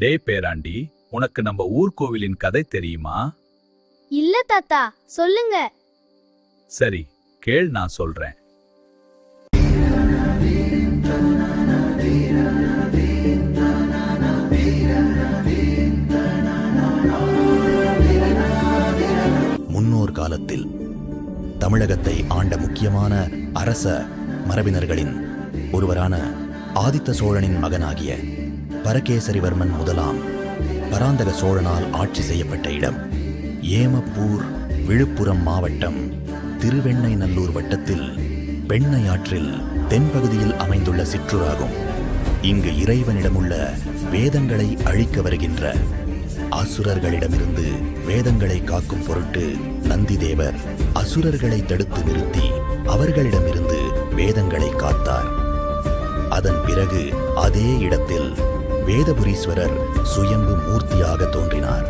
டேய் பேராண்டி, உனக்கு நம்ம ஊர்கோவிலின் கதை தெரியுமா? இல்ல தாத்தா, சொல்லுங்க. சரி, கேள், நான் சொல்றேன். முன்னோர் காலத்தில் தமிழகத்தை ஆண்ட முக்கியமான அரச மரபினர்களின் ஒருவரான ஆதித்த சோழனின் மகனாகிய பரகேசரிவர்மன் முதலாம் பராந்தக சோழனால் ஆட்சி செய்யப்பட்ட இடம் ஏமப்பூர், விழுப்புரம் மாவட்டம் திருவெண்ணைநல்லூர் வட்டத்தில் பெண்ணையாற்றில் தென்பகுதியில் அமைந்துள்ள சிற்றூராகும். இங்கு இறைவனிடமுள்ள வேதங்களை அழிக்க வருகின்ற அசுரர்களிடமிருந்து வேதங்களை காக்கும் பொருட்டு நந்திதேவர் அசுரர்களை தடுத்து நிறுத்தி அவர்களிடமிருந்து வேதங்களை காத்தார். அதன் பிறகு அதே இடத்தில் வேதபுரீஸ்வரர் சுயம்பு மூர்த்தியாக தோன்றினார்.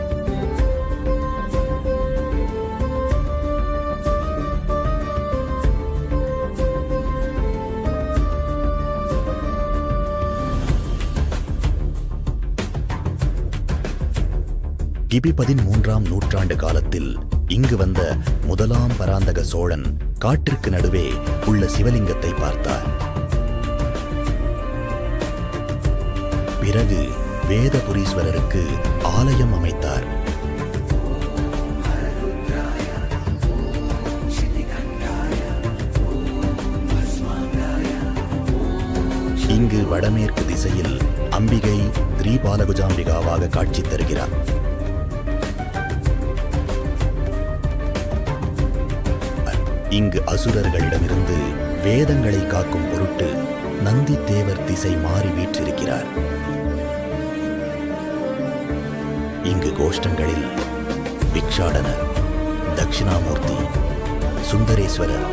கிபி 13ஆம் நூற்றாண்டு காலத்தில் இங்கு வந்த முதலாம் பராந்தக சோழன் காட்டிற்கு நடுவே உள்ள சிவலிங்கத்தை பார்த்தார். பிறகு வேதபுரீஸ்வரருக்கு ஆலயம் அமைத்தார். இங்கு வடமேற்கு திசையில் அம்பிகை திரிபாலகுஜாம்பிகாவாக காட்சி தருகிறார். இங்கு அசுரர்களிடமிருந்து வேதங்களை காக்கும் பொருட்டு நந்தி தேவர் திசை மாறி வீற்றிருக்கிறார். இங்கு கோஷ்டங்களில் பிக்ஷாடனர், தட்சிணாமூர்த்தி, சுந்தரேஸ்வரர்,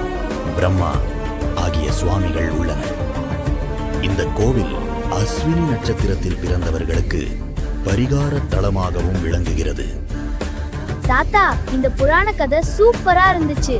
பிரம்மா ஆகிய சுவாமிகள் உள்ளனர். இந்த கோவில் அஸ்வினி நட்சத்திரத்தில் பிறந்தவர்களுக்கு பரிகார தலமாகவும் விளங்குகிறது. தாத்தா, இந்த புராண கதை சூப்பரா இருந்துச்சு.